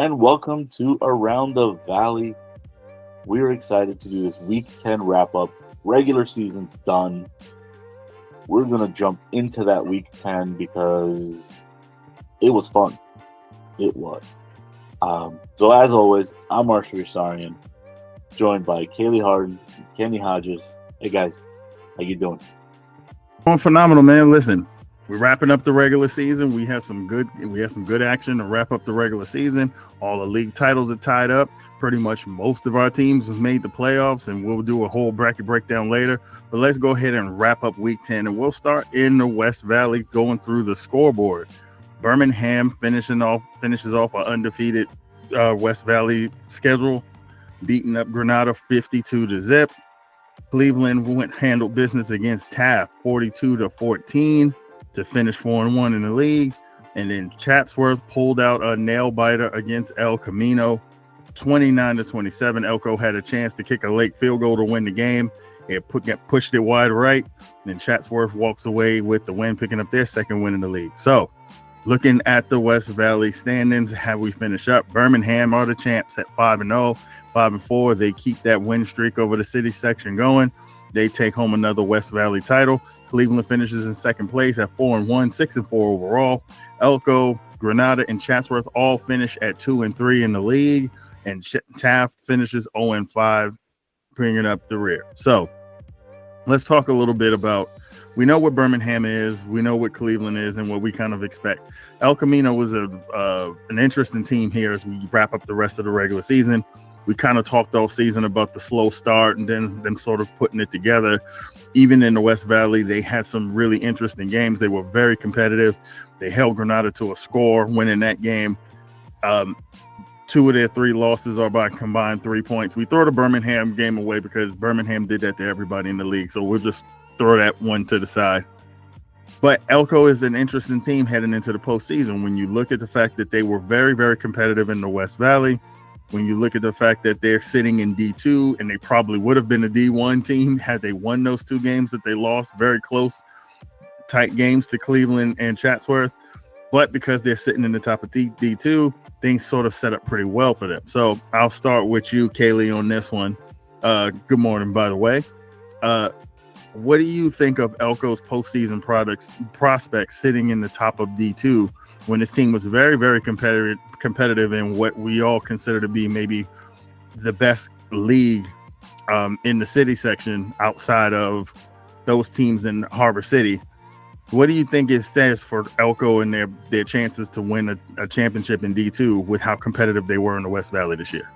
and welcome to Around the Valley. We're excited to do this Week 10 wrap up. Regular season's done. We're going to jump into that Week 10 because it was fun. It was. So as always, I'm Marshall Yassarian, joined by Kaylee Harden, Kenny Hodges. Hey guys, how you doing? Doing phenomenal, man. Listen, we're wrapping up the regular season. We had some good action to wrap up the regular season. All the league titles are tied up. Pretty much most of our teams have made the playoffs, and we'll do a whole bracket breakdown later. But let's go ahead and wrap up Week 10, and we'll start in the West Valley, going through the scoreboard. Birmingham finishes off an undefeated West Valley schedule, beating up Granada 52-0. Cleveland handled business against Taft 42-14 to finish 4-1 in the league. And then Chatsworth pulled out a nail biter against El Camino 29-27. Elko had a chance to kick a late field goal to win the game. It pushed it wide right. Then Chatsworth walks away with the win, picking up their second win in the league. So looking at the West Valley standings, how we finish up, Birmingham are the champs at 5-0. 5-4. They keep that win streak over the city section going. They take home another West Valley title. Cleveland finishes in second place at 4-1, 6-4 overall. Elko, Granada, and Chatsworth all finish at 2-3 in the league, and Taft finishes 0-5, bringing up the rear. So let's talk a little bit about. We know what Birmingham is, we know what Cleveland is, and what we kind of expect. El Camino was an interesting team here as we wrap up the rest of the regular season. We kind of talked all season about the slow start and then them sort of putting it together. Even in the West Valley, they had some really interesting games. They were very competitive. They held Granada to a score, winning that game. 2 of their 3 losses are by combined 3 points. We throw the Birmingham game away because Birmingham did that to everybody in the league. So we'll just throw that one to the side. But Elko is an interesting team heading into the postseason. When you look at the fact that they were very, very competitive in the West Valley, when you look at the fact that they're sitting in D2 and they probably would have been a D1 team had they won those 2 games that they lost, very close, tight games to Cleveland and Chatsworth. But because they're sitting in the top of D2, things sort of set up pretty well for them. So I'll start with you, Kaylee, on this one. Good morning, by the way. What do you think of Elko's postseason prospects sitting in the top of D2 when this team was very, very competitive in what we all consider to be maybe the best league in the city section outside of those teams in Harbor City? What do you think it stands for Elko and their chances to win a championship in D2 with how competitive they were in the West Valley this year?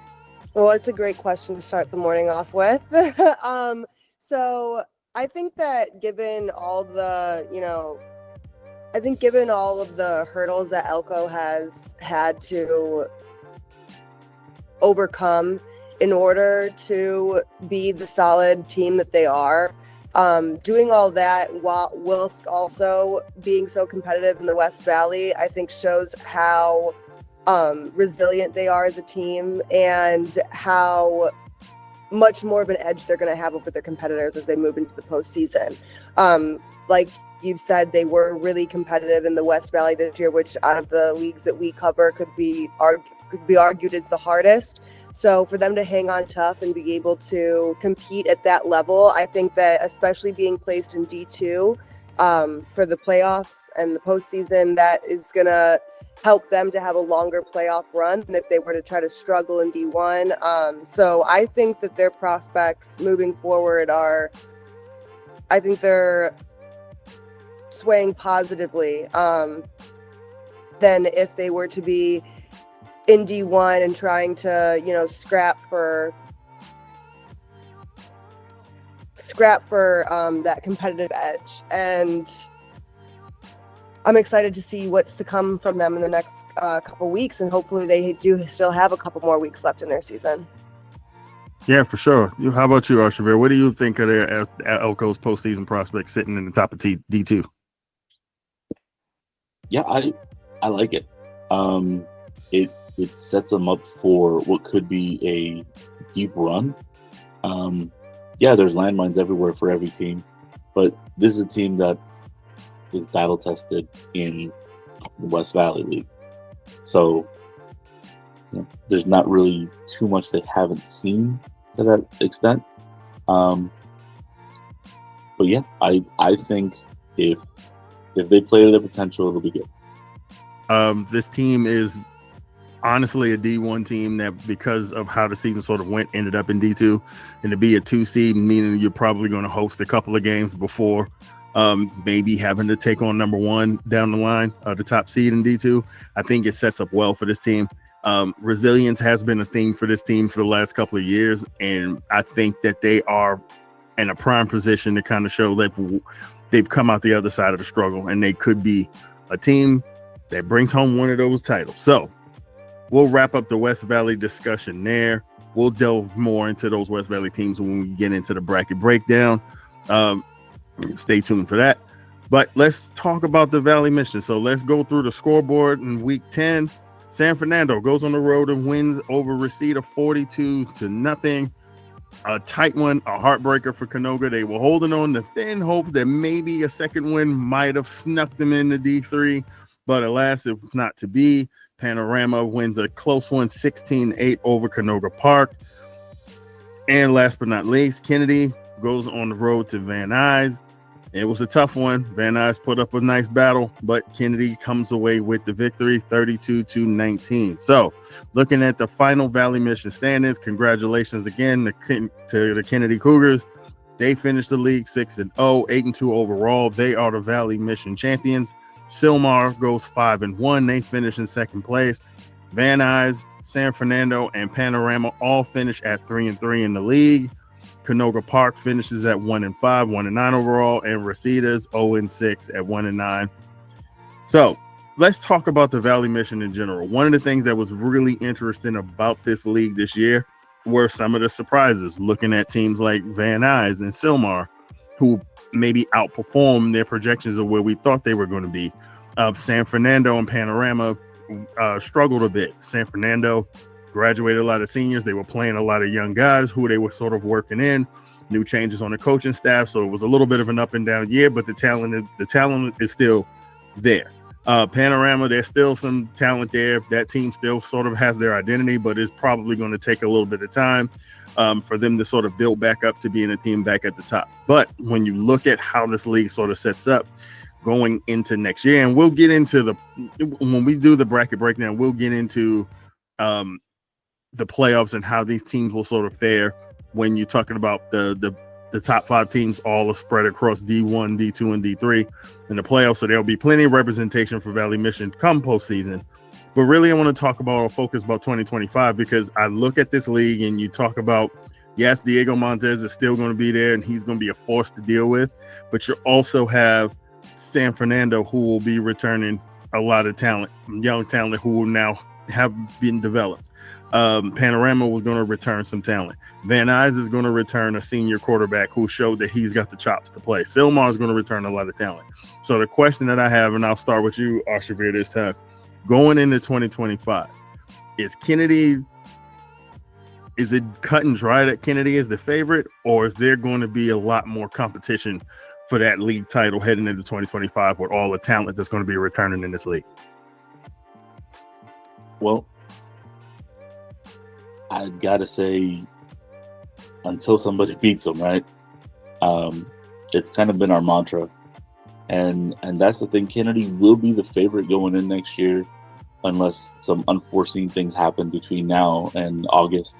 Well, it's a great question to start the morning off with. So I think that given all of the hurdles that Elko has had to overcome in order to be the solid team that they are, doing all that whilst also being so competitive in the West Valley, I think shows how resilient they are as a team and how much more of an edge they're going to have over their competitors as they move into the postseason. Like you've said, they were really competitive in the West Valley this year, which out of the leagues that we cover could be argued as the hardest. So for them to hang on tough and be able to compete at that level, I think that especially being placed in D2 for the playoffs and the postseason, that is going to help them to have a longer playoff run than if they were to try to struggle in D1. So I think that their prospects moving forward they're swaying positively than if they were to be in D1 and trying to, scrap for that competitive edge. And I'm excited to see what's to come from them in the next couple weeks, and hopefully they do still have a couple more weeks left in their season. Yeah, for sure. How about you, Arshavir? What do you think of their Elko's postseason prospects sitting in the top of D2? Yeah, I like it. It sets them up for what could be a deep run. There's landmines everywhere for every team, but this is a team that is battle tested in the West Valley League. So there's not really too much they haven't seen to that extent. But yeah, I think if they play to their potential, it'll be good. This team is honestly a D1 team that, because of how the season sort of went, ended up in D2, and to be a 2 seed, meaning you're probably going to host a couple of games before maybe having to take on number 1 down the line, the top seed in D2. I think it sets up well for this team. Resilience has been a thing for this team for the last couple of years, and I think that they are in a prime position to kind of show that they've come out the other side of the struggle, and they could be a team that brings home one of those titles. So we'll wrap up the West Valley discussion there. We'll delve more into those West Valley teams when we get into the bracket breakdown. Stay tuned for that. But let's talk about the Valley Mission. So let's go through the scoreboard in week 10. San Fernando goes on the road and wins over Reseda 42-0. A tight one, a heartbreaker for Canoga. They were holding on to thin hope that maybe a second win might have snuck them into D3, but alas, it was not to be. Panorama wins a close one, 16-8 over Canoga Park. And last but not least, Kennedy goes on the road to Van Nuys. It was a tough one. Van Nuys put up a nice battle, but Kennedy comes away with the victory, 32-19. So, looking at the final Valley Mission standings, congratulations again to the Kennedy Cougars. They finished the league 6-0, 8-2 overall. They are the Valley Mission champions. Sylmar goes 5-1. They finish in second place. Van Nuys, San Fernando, and Panorama all finish at 3-3 in the league. Canoga Park finishes at 1-5, 1-9 overall, and Reseda's 0-6 at 1-9. So let's talk about the Valley Mission in general. One of the things that was really interesting about this league this year were some of the surprises, looking at teams like Van Nuys and Sylmar, who maybe outperformed their projections of where we thought they were going to be. San Fernando and Panorama struggled a bit. San Fernando graduated a lot of seniors. They were playing a lot of young guys who they were sort of working in. New changes on the coaching staff, so it was a little bit of an up and down year, but the talent is still there. Panorama, there's still some talent there. That team still sort of has their identity, but it's probably going to take a little bit of time for them to sort of build back up to being a team back at the top. But when you look at how this league sort of sets up going into next year, and we'll get into when we do the bracket breakdown, we'll get into the playoffs and how these teams will sort of fare when you're talking about the top 5 teams all are spread across D1, D2, and D3 in the playoffs. So there'll be plenty of representation for Valley Mission come postseason. But really, I want to talk about or focus about 2025, because I look at this league and you talk about, yes, Diego Montez is still going to be there and he's going to be a force to deal with. But you also have San Fernando, who will be returning a lot of talent, young talent who will now have been developed. Panorama was going to return some talent. Van Nuys is going to return a senior quarterback who showed that he's got the chops to play. Sylmar is going to return a lot of talent. So the question that I have, and I'll start with you, Arshavir, this time, going into 2025, is it cut and dry that Kennedy is the favorite, or is there going to be a lot more competition for that league title heading into 2025 with all the talent that's going to be returning in this league? Well, I've got to say, until somebody beats them, right? It's kind of been our mantra. And that's the thing. Kennedy will be the favorite going in next year, unless some unforeseen things happen between now and August.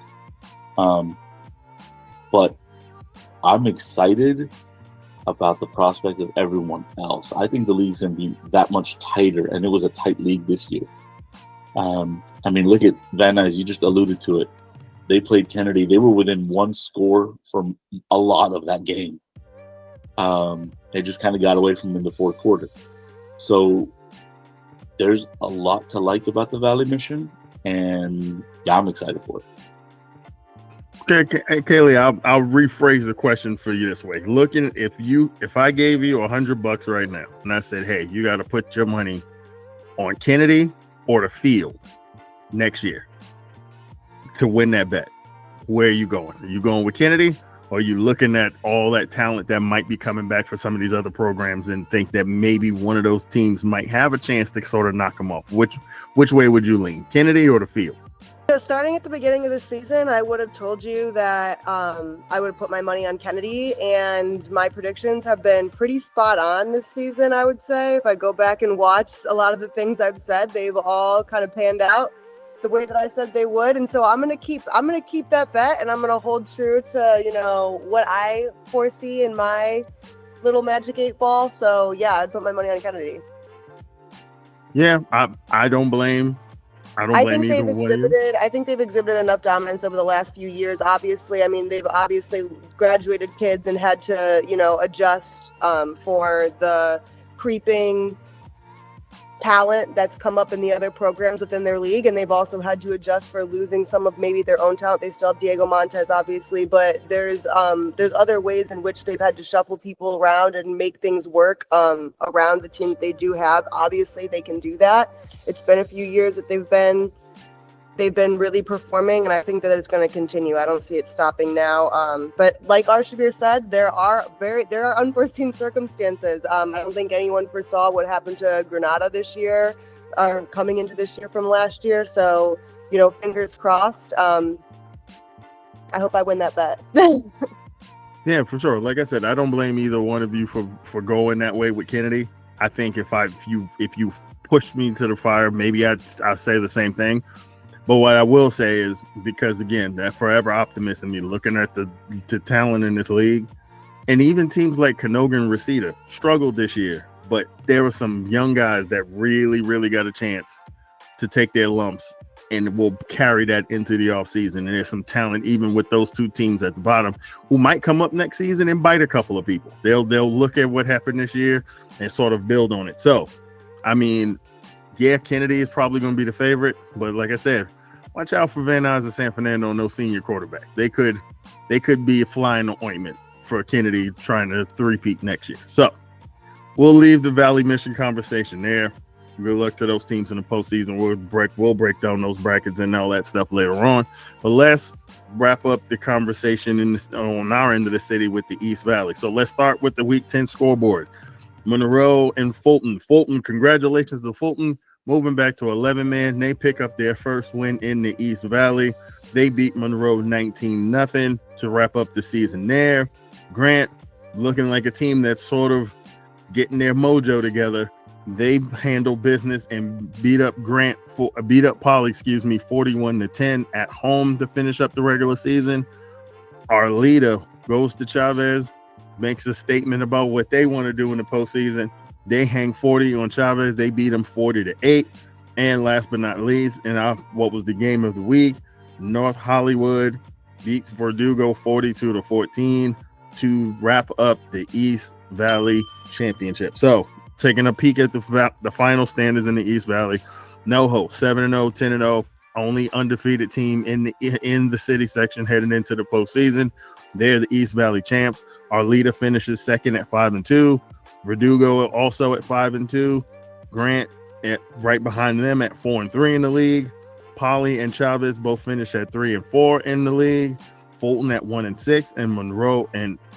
But I'm excited about the prospect of everyone else. I think the league's going to be that much tighter, and it was a tight league this year. I mean, look at Van Nuys. You just alluded to it. They played Kennedy. They were within one score from a lot of that game. They just kind of got away from them in the fourth quarter. So there's a lot to like about the Valley Mission, and yeah, I'm excited for it. Okay, Kaylee, I'll rephrase the question for you this way. If I gave you $100 right now, and I said, hey, you got to put your money on Kennedy or the field next year to win that bet, where are you going? Are you going with Kennedy, or are you looking at all that talent that might be coming back for some of these other programs and think that maybe one of those teams might have a chance to sort of knock them off? Which way would you lean, Kennedy or the field? So starting at the beginning of the season, I would have told you that I would have put my money on Kennedy, and my predictions have been pretty spot on this season, I would say. If I go back and watch a lot of the things I've said, they've all kind of panned out the way that I said they would. And so I'm gonna keep that bet, and I'm gonna hold true to, you know, what I foresee in my little magic 8 ball. So yeah, I'd put my money on Kennedy. Yeah, I don't blame. I don't blame either one of you. I think they've exhibited enough dominance over the last few years. Obviously, I mean, they've obviously graduated kids and had to, you know, adjust for the creeping talent that's come up in the other programs within their league, and they've also had to adjust for losing some of maybe their own talent. They still have Diego Montez, obviously, but there's other ways in which they've had to shuffle people around and make things work around the team that they do have. Obviously, they can do that. It's been a few years that they've been really performing, and I think that it's going to continue. I don't see it stopping now. But like Arshavir said, there are unforeseen circumstances. I don't think anyone foresaw what happened to Granada this year, or coming into this year from last year. So, you know, fingers crossed. I hope I win that bet. Yeah, for sure. Like I said, I don't blame either one of you for going that way with Kennedy. I think if you push me to the fire, maybe I'll say the same thing. But what I will say is, because again, that forever optimist in me, looking at the talent in this league, and even teams like Canoga and Reseda struggled this year, but there were some young guys that really, really got a chance to take their lumps and will carry that into the offseason. And there's some talent even with those two teams at the bottom who might come up next season and bite a couple of people. They'll look at what happened this year and sort of build on it. So, I mean, yeah, Kennedy is probably going to be the favorite, but like I said, watch out for Van Nuys and San Fernando and those senior quarterbacks. They could be a fly in the ointment for Kennedy trying to three-peat next year. So we'll leave the Valley Mission conversation there. Good luck to those teams in the postseason. We'll break down those brackets and all that stuff later on. But let's wrap up the conversation on our end of the city with the East Valley. So let's start with the Week 10 scoreboard. Monroe and Fulton. Fulton, congratulations to Fulton. Moving back to 11-man, they pick up their first win in the East Valley. They beat Monroe 19-0 to wrap up the season there. Grant, looking like a team that's sort of getting their mojo together. They handle business and beat up Poly, 41-10 at home to finish up the regular season. Arleta goes to Chavez, makes a statement about what they want to do in the postseason. They hang 40 on Chavez. They beat them 40-8. And last but not least, in what was the game of the week, North Hollywood beats Verdugo 42-14 to wrap up the East Valley Championship. So, taking a peek at the final standings in the East Valley, NoHo 7-0, 10-0, only undefeated team in the city section heading into the postseason. They're the East Valley champs. Arleta finishes second at 5-2. Verdugo also at 5-2. Grant right behind them at 4-3 in the league. Poly and Chavez both finished at 3-4 in the league. Fulton at 1-6 and Monroe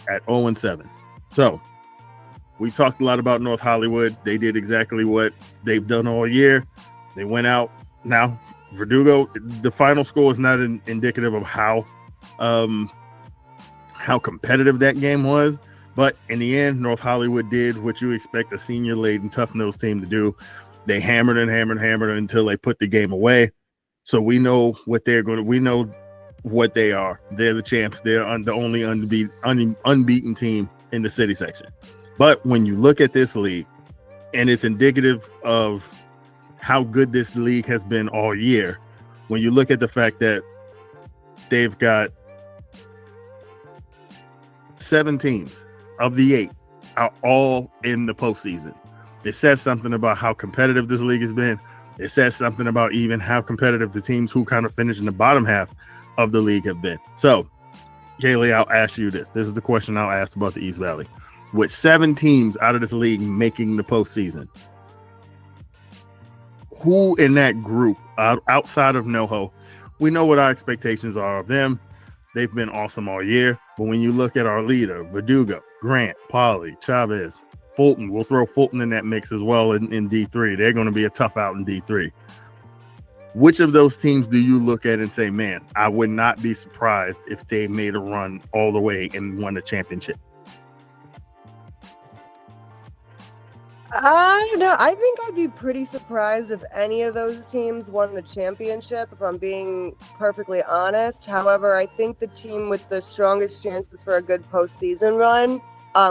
at 0-7. So we talked a lot about North Hollywood. They did exactly what they've done all year. They went out. Now Verdugo, the final score is not indicative of how competitive that game was. But in the end, North Hollywood did what you expect a senior-laden, tough-nosed team to do. They hammered until they put the game away. So we know what we know what they are. They're the champs. They're the only unbeaten team in the city section. But when you look at this league, and it's indicative of how good this league has been all year, when you look at the fact that they've got 7 teams of the 8 are all in the postseason. It says something about how competitive this league has been. It says something about even how competitive the teams who kind of finish in the bottom half of the league have been. So, Kaylee, I'll ask you this. This is the question I'll ask about the East Valley. With 7 teams out of this league making the postseason, who in that group, outside of NoHo, we know what our expectations are of them. They've been awesome all year. But when you look at Arleta, Verdugo, Grant, Poly, Chavez, Fulton, we'll throw Fulton in that mix as well in D3. They're going to be a tough out in D3. Which of those teams do you look at and say, man, I would not be surprised if they made a run all the way and won a championship? I don't know. I think I'd be pretty surprised if any of those teams won the championship, if I'm being perfectly honest. However, I think the team with the strongest chances for a good postseason run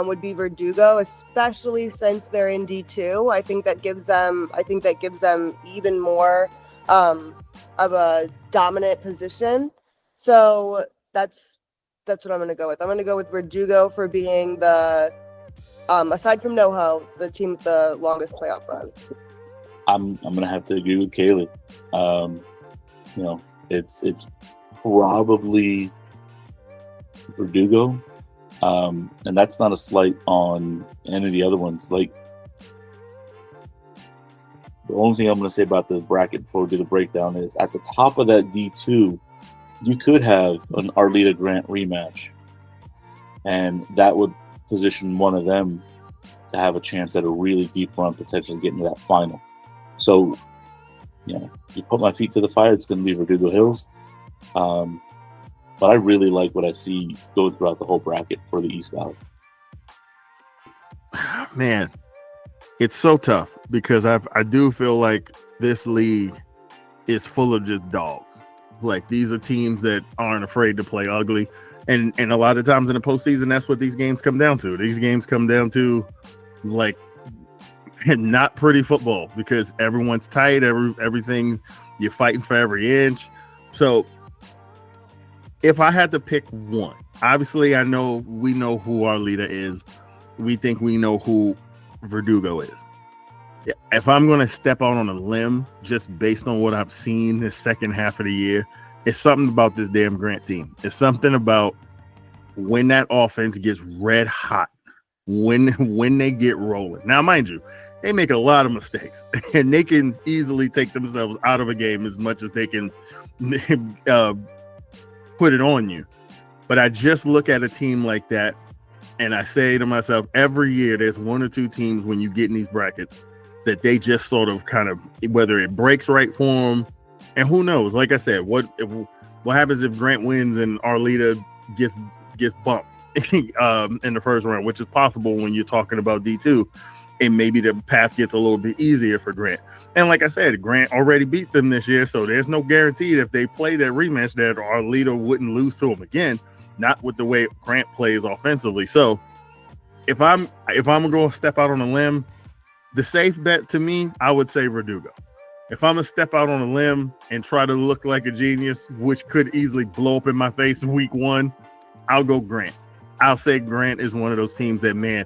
would be Verdugo, especially since they're in D2. I think that gives them even more of a dominant position. So that's what I'm going to go with. I'm going to go with Verdugo for being the aside from NoHo, the team with the longest playoff run. I'm gonna have to agree with Kaylee. It's probably Verdugo, and that's not a slight on any of the other ones. Like, the only thing I'm gonna say about the bracket before we do the breakdown is at the top of that D2, you could have an Arleta Grant rematch, and that would position one of them to have a chance at a really deep run, potentially getting to that final. So, you put my feet to the fire, it's going to be Verdugo Hills. But I really like what I see go throughout the whole bracket for the East Valley. Man, it's so tough because I do feel like this league is full of just dogs. Like, these are teams that aren't afraid to play ugly. And a lot of times in the postseason, that's what these games come down to. These games come down to, like, not pretty football because everyone's tight. Everything, you're fighting for every inch. So if I had to pick one, obviously we know who Arleta is. We think we know who Verdugo is. If I'm going to step out on a limb, just based on what I've seen the second half of the year, it's something about this damn Grant team. It's something about when that offense gets red hot, when they get rolling. Now, mind you, they make a lot of mistakes, and they can easily take themselves out of a game as much as they can put it on you. But I just look at a team like that, and I say to myself, every year there's one or two teams when you get in these brackets that they just sort of kind of, whether it breaks right for them, and who knows? Like I said, what happens if Grant wins and Arleta gets bumped in the first round, which is possible when you're talking about D2, and maybe the path gets a little bit easier for Grant. And like I said, Grant already beat them this year, so there's no guarantee if they play that rematch that Arleta wouldn't lose to them again, not with the way Grant plays offensively. So if I'm going to step out on a limb, the safe bet to me, I would say Verdugo. If I'm going to step out on a limb and try to look like a genius, which could easily blow up in my face week one, I'll go Grant. I'll say Grant is one of those teams that, man,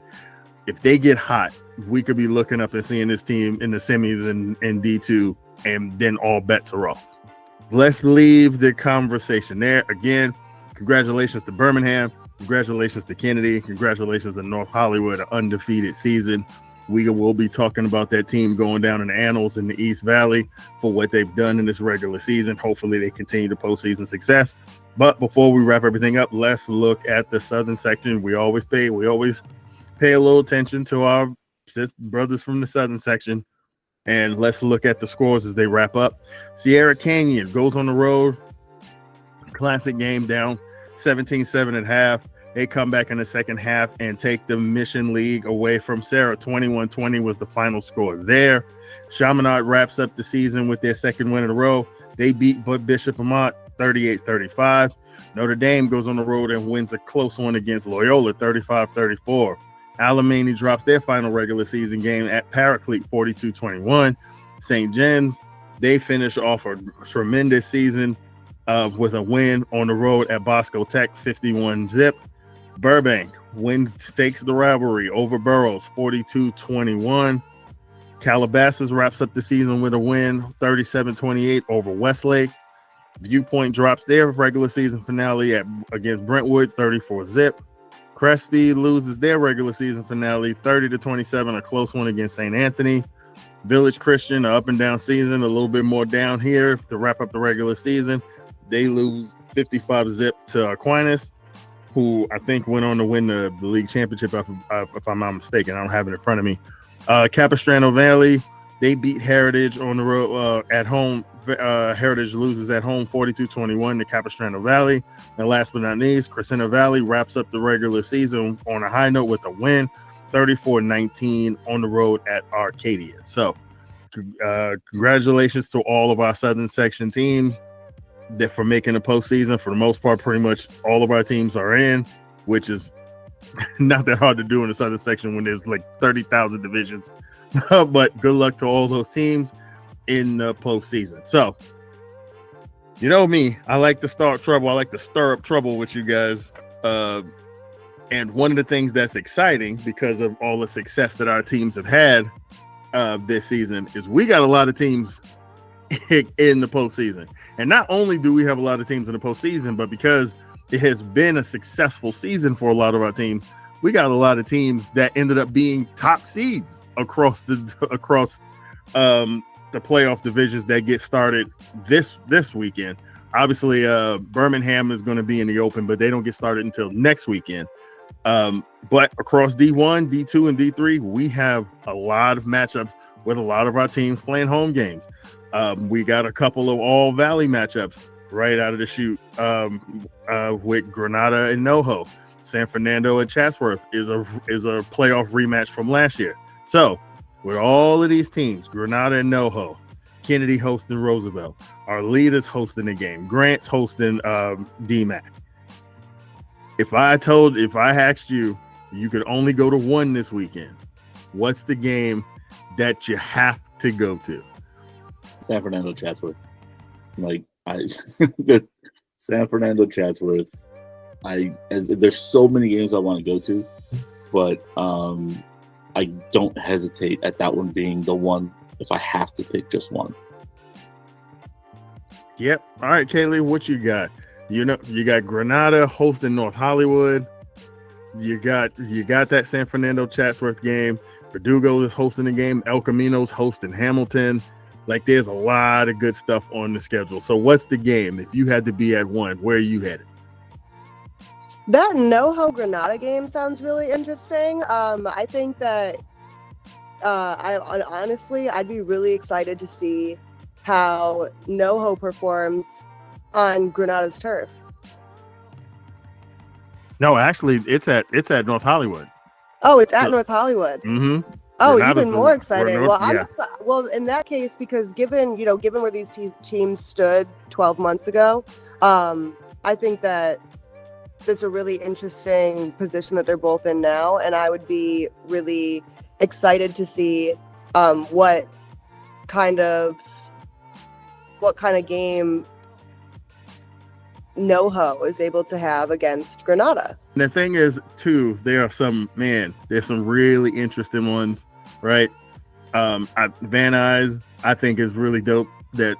if they get hot, we could be looking up and seeing this team in the semis and D2, and then all bets are off. Let's leave the conversation there. Again, congratulations to Birmingham. Congratulations to Kennedy. Congratulations to North Hollywood, an undefeated season. We will be talking about that team going down in the annals in the East Valley for what they've done in this regular season. Hopefully they continue the postseason success. But before we wrap everything up, let's look at the Southern section. We always pay a little attention to our brothers from the Southern section. And let's look at the scores as they wrap up. Sierra Canyon goes on the road. Classic game, down 17-7 at half. They come back in the second half and take the Mission League away from Sarah. 21-20 was the final score there. Chaminade wraps up the season with their second win in a row. They beat Bishop Amat 38-35. Notre Dame goes on the road and wins a close one against Loyola 35-34. Alamany drops their final regular season game at Paraclete 42-21. St. John's, they finish off a tremendous season with a win on the road at Bosco Tech 51-zip. Burbank takes the rivalry over Burroughs 42-21. Calabasas wraps up the season with a win 37-28 over Westlake. Viewpoint drops their regular season finale against Brentwood 34-zip. Crespi loses their regular season finale 30-27, a close one against St. Anthony. Village Christian, an up and down season, a little bit more down here to wrap up the regular season. They lose 55-zip to Aquinas, who I think went on to win the league championship, if I'm not mistaken. I don't have it in front of me. Capistrano Valley, they beat Heritage on the road at home Heritage loses at home 42-21 to Capistrano Valley. And last but not least, Crescenta Valley wraps up the regular season on a high note with a win, 34-19 on the road at Arcadia. So congratulations to all of our Southern Section teams that for making the postseason. For the most part, pretty much all of our teams are in, which is not that hard to do in the Southern Section when there's like 30,000 divisions. But good luck to all those teams in the postseason. So, you know me, I like to start trouble. I like to stir up trouble with you guys. And one of the things that's exciting because of all the success that our teams have had this season is we got a lot of teams in the postseason. And not only do we have a lot of teams in the postseason, but because it has been a successful season for a lot of our teams, we got a lot of teams that ended up being top seeds across the playoff divisions that get started this weekend. Obviously, Birmingham is going to be in the open, but they don't get started until next weekend. But across D1, D2, and D3, we have a lot of matchups with a lot of our teams playing home games. We got a couple of all Valley matchups right out of the chute with Granada and NoHo. San Fernando and Chatsworth is a playoff rematch from last year. So with all of these teams, Granada and NoHo, Kennedy hosting Roosevelt, our leaders hosting the game, Grant's hosting DMAC. If I asked you could only go to one this weekend, what's the game that you have to go to? San Fernando Chatsworth. San Fernando Chatsworth. There's so many games I want to go to, but I don't hesitate at that one being the one if I have to pick just one. Yep. All right, Kaylee, what you got? You got Granada hosting North Hollywood. You got that San Fernando Chatsworth game. Verdugo is hosting the game. El Camino's hosting Hamilton. Like, there's a lot of good stuff on the schedule. So what's the game? If you had to be at one, where are you headed? That NoHo Granada game sounds really interesting. I think that honestly, I'd be really excited to see how NoHo performs on Granada's turf. No, actually, it's at North Hollywood. Oh, it's at North Hollywood. Mm-hmm. Oh, Granada's even more exciting. North, Well, yeah. Well, in that case, because given where these teams stood 12 months ago, I think that there's a really interesting position that they're both in now, and I would be really excited to see what kind of game NoHo is able to have against Granada. And the thing is, too, there's some really interesting ones, right? Van Nuys, I think, is really dope. That,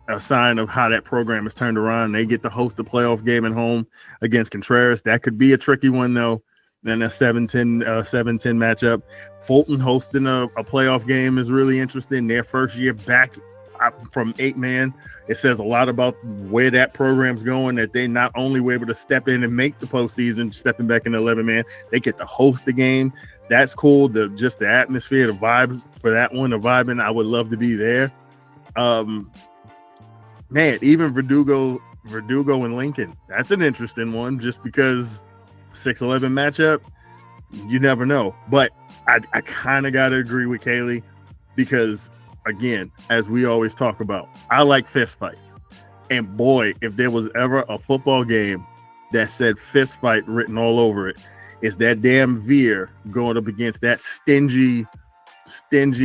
a sign of how that program is turned around. They get to host a playoff game at home against Contreras. That could be a tricky one, though. Then a 7-10 matchup. Fulton hosting a playoff game is really interesting. Their first year back from 8-man. It says a lot about where that program's going, that they not only were able to step in and make the postseason, stepping back in 11-man, they get to host the game. That's cool. Just the atmosphere, the vibes for that one, the vibing, I would love to be there. Man, even Verdugo and Lincoln, that's an interesting one just because 6-11 matchup, you never know. But I kind of got to agree with Kaylee because, again, as we always talk about, I like fist fights. And boy, if there was ever a football game that said fist fight written all over it, it's that damn Veer going up against that stingy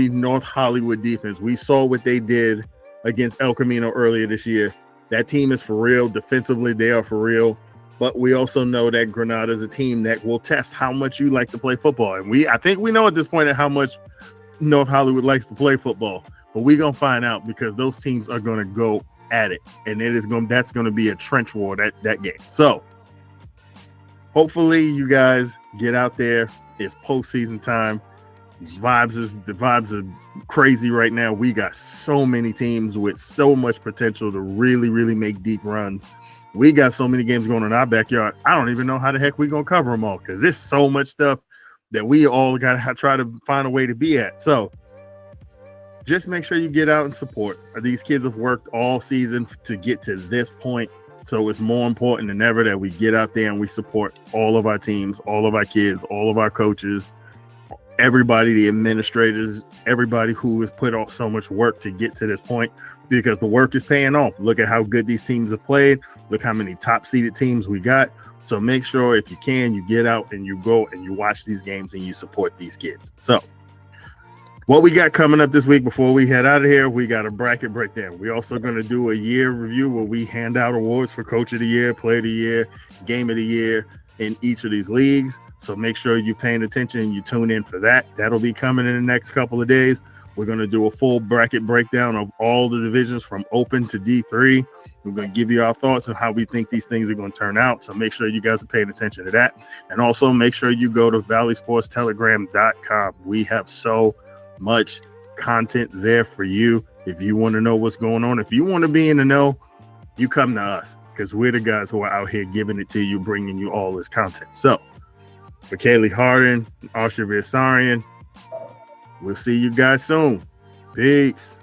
North Hollywood defense. We saw what they did against El Camino earlier this year. That team is for real. Defensively, they are for real. But we also know that Granada is a team that will test how much you like to play football. And I think we know at this point how much North Hollywood likes to play football. But we're going to find out because those teams are going to go at it. And that's going to be a trench war, that game. So hopefully you guys get out there. It's postseason time. The vibes are crazy right now. We got so many teams with so much potential to really, really make deep runs. We got so many games going in our backyard. I don't even know how the heck we're going to cover them all because there's so much stuff that we all got to try to find a way to be at. So just make sure you get out and support. These kids have worked all season to get to this point. So it's more important than ever that we get out there and we support all of our teams, all of our kids, all of our coaches, everybody, the administrators, everybody who has put off so much work to get to this point, because the work is paying off. Look at how good these teams have played. Look how many top seeded teams we got. So make sure if you can, you get out and you go and you watch these games and you support these kids. So what we got coming up this week before we head out of here, we got a bracket breakdown. We're also going to do a year review where we hand out awards for Coach of the Year, Player of the Year, Game of the Year in each of these leagues. So make sure you're paying attention and you tune in for that. That'll be coming in the next couple of days. We're going to do a full bracket breakdown of all the divisions from Open to D3. We're going to give you our thoughts on how we think these things are going to turn out. So make sure you guys are paying attention to that. And also make sure you go to valleysportstelegram.com. We have so much content there for you. If you want to know what's going on, if you want to be in the know, you come to us, because we're the guys who are out here giving it to you, bringing you all this content. So for Kaylee Harden, Asher Virsarian, we'll see you guys soon. Peace.